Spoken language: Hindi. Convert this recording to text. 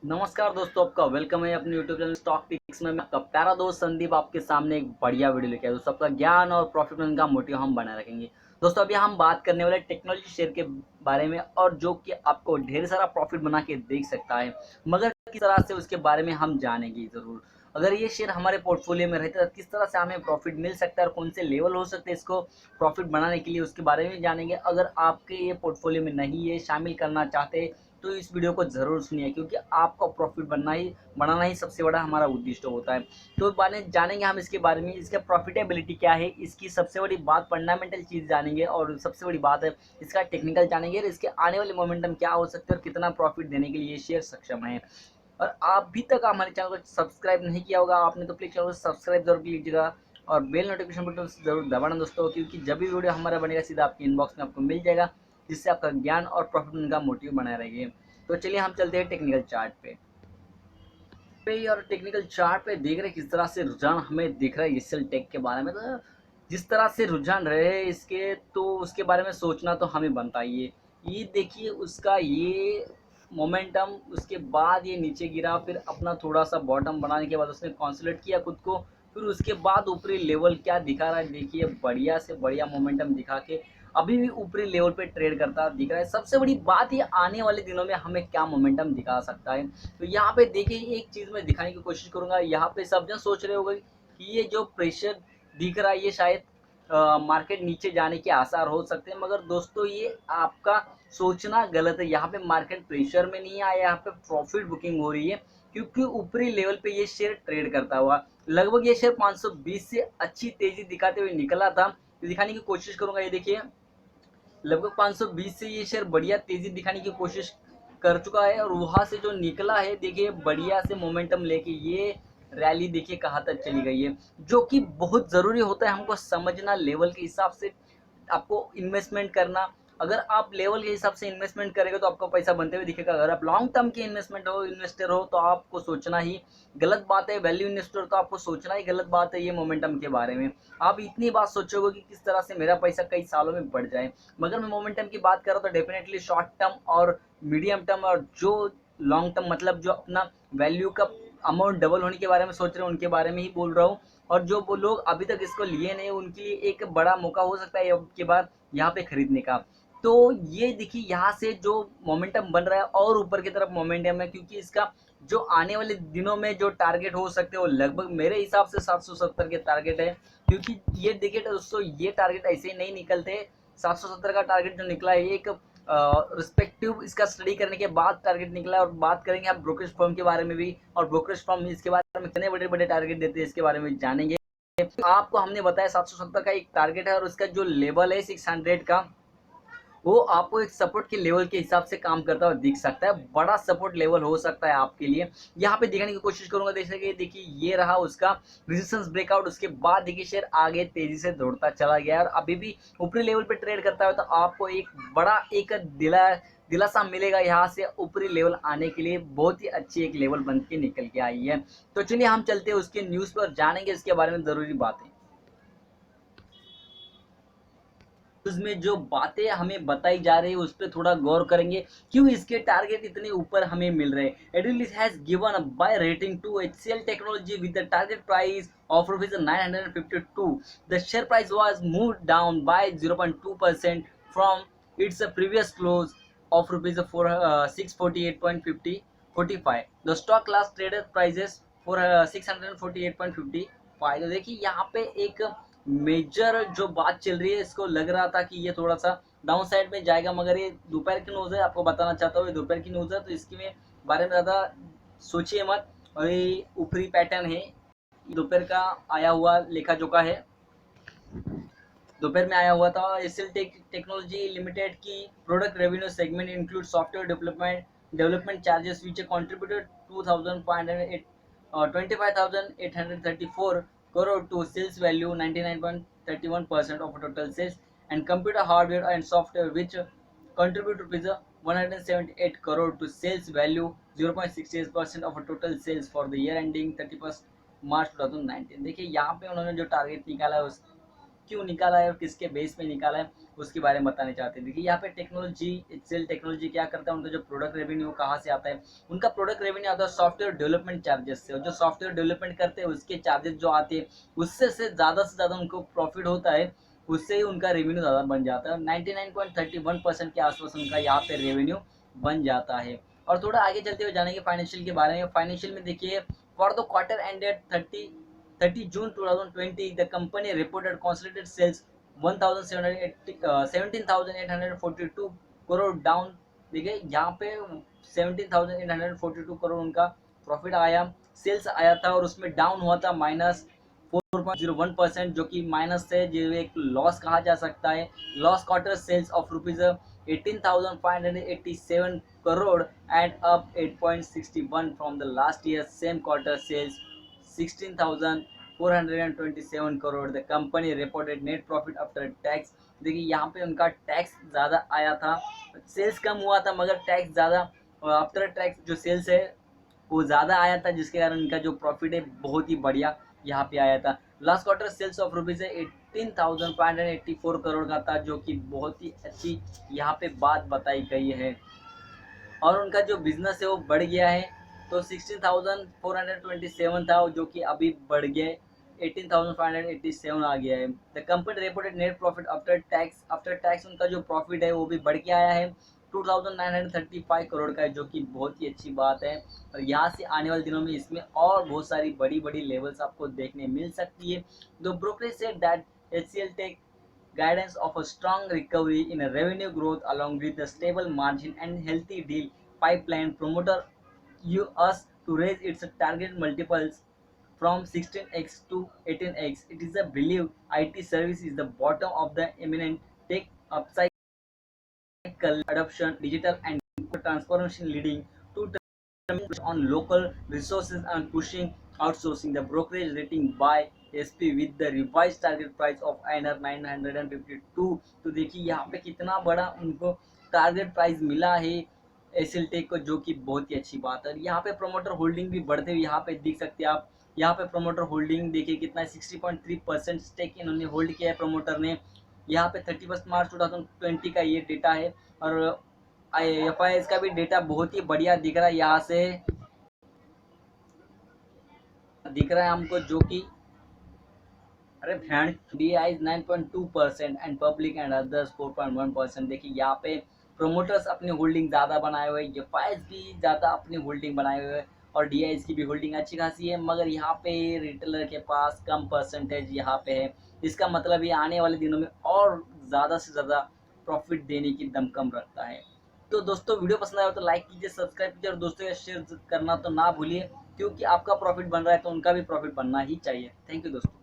नमस्कार दोस्तों, आपका वेलकम है अपने यूट्यूब चैनल स्टॉक पिक्स में। मैं आपका प्यारा दोस्त संदीप आपके सामने एक बढ़िया वीडियो लेके आया। दोस्तों, आपका ज्ञान और प्रॉफिट करने का मोटिव हम बनाए रखेंगे। दोस्तों, अभी हम बात करने वाले टेक्नोलॉजी शेयर के बारे में, और जो कि आपको ढेर सारा प्रॉफिट बना के देख सकता है, मगर किस तरह से उसके बारे में हम जानेंगे ज़रूर। अगर ये शेयर हमारे पोर्टफोलियो में रहते तो किस तरह से हमें प्रॉफिट मिल सकता है और कौन से लेवल हो सकते हैं इसको प्रॉफिट बनाने के लिए, उसके बारे में जानेंगे। अगर आपके ये पोर्टफोलियो में नहीं है, शामिल करना चाहते हैं, तो इस वीडियो को ज़रूर सुनिए, क्योंकि आपका प्रॉफिट बनाना ही सबसे बड़ा हमारा उद्देश्य होता है। तो जानेंगे हम इसके बारे में, इसका प्रॉफिटेबिलिटी क्या है, इसकी सबसे बड़ी बात फंडामेंटल चीज़ जानेंगे, और सबसे बड़ी बात है इसका टेक्निकल जानेंगे, और इसके आने वाले मोमेंटम क्या हो सकते हैं और कितना प्रॉफिट देने के लिए ये शेयर सक्षम है। और आप भी तक हमारे चैनल को सब्सक्राइब नहीं किया होगा आपने, तो प्लीज़ चैनल को सब्सक्राइब जरूर कीजिएगा और बेल नोटिफिकेशन बटन जरूर दबाना दोस्तों, क्योंकि जब भी वीडियो हमारा बनेगा सीधा आपके इनबॉक्स में आपको मिल जाएगा, जिससे आपका ज्ञान और प्रॉफिट का मोटिव बना रहेगा। तो चलिए हम चलते हैं टेक्निकल चार्ट पे और टेक्निकल चार्ट पे देख रहे हैं किस तरह से रुझान हमें दिख रहा है एसएल टेक के बारे में। तो जिस तरह से रुझान रहे इसके, तो उसके बारे में सोचना तो हमें बनता ही है। ये देखिए उसका ये मोमेंटम, उसके बाद ये नीचे गिरा, फिर अपना थोड़ा सा बॉटम बनाने के बाद उसने कॉन्सोलिडेट किया खुद को, फिर उसके बाद ऊपरी लेवल क्या दिखा रहा है देखिए, बढ़िया से बढ़िया मोमेंटम दिखा के अभी भी ऊपरी लेवल पे ट्रेड करता दिख रहा है। सबसे बड़ी बात ये आने वाले दिनों में हमें क्या मोमेंटम दिखा सकता है। तो यहाँ पे देखिए एक चीज़ मैं दिखाने की कोशिश करूंगा। यहाँ पे सब जन सोच रहे होंगे कि ये जो प्रेशर दिख रहा है ये शायद मार्केट नीचे जाने के आसार हो सकते हैं, मगर दोस्तों ये आपका सोचना गलत है। यहाँ पे मार्केट प्रेशर में नहीं आया, यहाँ पे प्रॉफिट बुकिंग हो रही है, क्योंकि ऊपरी लेवल पे ये शेयर ट्रेड करता हुआ लगभग ये शेयर 520 से अच्छी तेजी दिखाते हुए निकला था। तो दिखाने की कोशिश करूंगा। ये देखिए लगभग 520 से ये शेयर बढ़िया तेजी दिखाने की कोशिश कर चुका है, और वहां से जो निकला है देखिए बढ़िया से मोमेंटम लेके ये रैली देखिए कहाँ तक चली गई है, जो कि बहुत ज़रूरी होता है हमको समझना लेवल के हिसाब से आपको इन्वेस्टमेंट करना। अगर आप लेवल के हिसाब से इन्वेस्टमेंट करेंगे तो आपका पैसा बनते हुए दिखेगा। अगर आप लॉन्ग टर्म के इन्वेस्टर हो तो आपको सोचना ही गलत बात है। वैल्यू इन्वेस्टर तो आपको सोचना ही गलत बात है ये मोमेंटम के बारे में। आप इतनी बात सोचोगे कि किस तरह से मेरा पैसा कई सालों में बढ़ जाए, मगर मैं मोमेंटम की बात कर रहा हूँ तो डेफिनेटली शॉर्ट टर्म और मीडियम टर्म, और जो लॉन्ग टर्म मतलब जो अपना वैल्यू का अमाउंट डबल होने के बारे में सोच रहे हैं उनके बारे में ही बोल रहा हूँ। और जो वो लोग अभी तक इसको लिए नहीं, उनके लिए एक बड़ा मौका हो सकता है के बाद यहाँ पे खरीदने का। तो ये देखिए यहाँ से जो मोमेंटम बन रहा है और ऊपर की तरफ मोमेंटम है, क्योंकि इसका जो आने वाले दिनों में जो टारगेट हो सकते हैं वो लगभग मेरे हिसाब से 770 के टारगेट है। क्योंकि ये देखिए दोस्तों, ये टारगेट ऐसे ही नहीं निकलते। 770 का टारगेट जो निकला है एक रिस्पेक्टिव इसका स्टडी करने के बाद टारगेट निकला है। और बात करेंगे आप ब्रोकरेज फर्म के बारे में भी, और ब्रोकरेज फर्म इसके बारे में कितने बड़े बड़े टारगेट देते हैं इसके बारे में जानेंगे। आपको हमने बताया 770 का एक टारगेट है, और उसका जो लेवल है 600 का, वो आपको एक सपोर्ट के लेवल के हिसाब से काम करता हुआ दिख सकता है। बड़ा सपोर्ट लेवल हो सकता है आपके लिए। यहाँ पे दिखाने की कोशिश करूंगा। देखिए देखिए ये रहा उसका रेजिस्टेंस ब्रेकआउट। उसके बाद देखिए शेयर आगे तेजी से दौड़ता चला गया, और अभी भी ऊपरी लेवल पे ट्रेड करता है। तो आपको एक बड़ा एक दिलासा मिलेगा यहाँ से ऊपरी लेवल आने के लिए। बहुत ही अच्छी एक लेवल बन के निकल के आई है। तो चलिए हम चलते हैं उसके न्यूज़ पर, जानेंगे इसके बारे में ज़रूरी बातें। उसमें जो बातें हमें बताई जा रही है उस पर थोड़ा गौर करेंगे, क्यों इसके टारगेट इतने ऊपर हमें मिल रहे हैं। Edelweiss has given a buy rating to HCL technology with the target price of rupees 952. The share price was moved down by 0.2% from its previous close of rupees 648.45. The stock last traded prices for 648.55. तो देखिए यहाँ पे एक मेजर जो बात चल रही है, इसको लग रहा था कि ये थोड़ा सा डाउन साइड में जाएगा, मगर ये दोपहर की न्यूज़ है, आपको बताना चाहता हूँ ये दोपहर की न्यूज़ है, तो इसके में बारे में ज़्यादा सोचिए मत। और ये ऊपरी पैटर्न है, दोपहर का आया हुआ लेखा जोखा है, दोपहर में आया हुआ था। एसएल टेक्नोलॉजी लिमिटेड की product revenue segment include software development charges which contributed 25,834 crore to sales value 99.31% of total sales, and computer hardware and software which contribute rupees 178 crore to sales value 0.68% of total sales for the year ending 31st March 2019। देखिए यहाँ पे उन्होंने जो टारगेट निकाला है क्यों निकाला है और किसके बेस पे निकाला है उसके बारे में बताने चाहते हैं। देखिए यहाँ पे टेक्नोलॉजी एक्सेल टेक्नोलॉजी क्या करता है, उनका जो प्रोडक्ट रेवेन्यू कहाँ से आता है, उनका प्रोडक्ट रेवेन्यू आता है सॉफ्टवेयर डेवलपमेंट चार्जेस से, और जो सॉफ्टवेयर डेवलपमेंट करते हैं उसके चार्जेस जो आते हैं उससे से ज़्यादा उनको प्रॉफिट होता है, उससे ही उनका रेवेन्यू ज़्यादा बन जाता है। 99.31% के आसपास उनका यहाँ पे रेवेन्यू बन जाता है। और थोड़ा आगे चलते हुए जानेंगे फाइनेंशियल के बारे में। फाइनेंशियल में देखिए for the quarter ended 30 June 2020 the company reported consolidated sales 17,842 crore down. देखिए यहाँ पे 17,842 करोड़ उनका प्रॉफिट आया, सेल्स आया था, और उसमें डाउन हुआ था -4.01%, जो कि माइनस है, जो एक लॉस कहा जा सकता है। Loss quarter sales of rupees 18,587 crore and up 8.61 from the last year same quarter sales 16,427 crore. The company reported net profit after tax. देखिए यहाँ पे उनका टैक्स ज़्यादा आया था, सेल्स कम हुआ था मगर टैक्स ज़्यादा, और आफ्टर टैक्स जो सेल्स है वो ज़्यादा आया था, जिसके कारण इनका जो प्रॉफिट है बहुत ही बढ़िया यहाँ पे आया था। Last quarter sales of rupees 18,584 crore का था, जो कि बहुत ही अच्छी यहाँ पे बात बताई गई है। और उनका जो बिजनेस है वो बढ़ गया है, तो 16,427 था, जो कि अभी बढ़ गया है 18,587 आ गया है। The company reported net profit after tax उनका जो प्रॉफिट है वो भी बढ़ के आया है 2,935 करोड़ का है, जो कि बहुत ही अच्छी बात है। और यहाँ से आने वाले दिनों में इसमें और बहुत सारी बड़ी बड़ी लेवल्स आपको देखने मिल सकती है। The brokerage said that HCL tech guidance of a strong recovery in a revenue growth along with a stable margin and healthy deal pipeline. Promoter us to raise its target multiples from 16x to 18x. It is a belief IT service is the bottom of the imminent tech upcycle adoption, digital and transformation leading to on local resources and pushing outsourcing. The brokerage rating by SP with the revised target price of INR 952। तो देखिए यहाँ पे कितना बड़ा उनको टारगेट प्राइस मिला है एसएल टेक को, जो कि बहुत ही अच्छी बात है। यहाँ पे प्रोमोटर होल्डिंग भी बढ़ते हुए यहाँ पे देख सकते हैं आप। यहाँ पे प्रोमोटर होल्डिंग देखिए कितना है, 60.3% स्टेक इन्होंने होल्ड किया है प्रोमोटर ने। यहाँ पे 31 मार्च 2020 का ये डेटा है, और FIS का भी डेटा बहुत ही बढ़िया दिख रहा है, यहाँ से दिख रहा है हमको, जो कि अरे friend DI is 9.2% and public and others 4.1%। देखिए यहाँ पे प्रोमोटर्स अपनी होल्डिंग ज़्यादा बनाए हुए, FIS भी ज़्यादा अपनी होल्डिंग बनाए हुए, और DI की भी होल्डिंग अच्छी खासी है, मगर यहाँ पे रिटेलर के पास कम परसेंटेज यहाँ पे है। इसका मतलब ये आने वाले दिनों में और ज़्यादा से ज़्यादा प्रॉफिट देने की दमकम रखता है। तो दोस्तों वीडियो पसंद आया तो लाइक कीजिए, सब्सक्राइब कीजिए, और दोस्तों का शेयर करना तो ना भूलिए, क्योंकि आपका प्रॉफिट बन रहा है तो उनका भी प्रॉफिट बनना ही चाहिए। थैंक यू दोस्तों।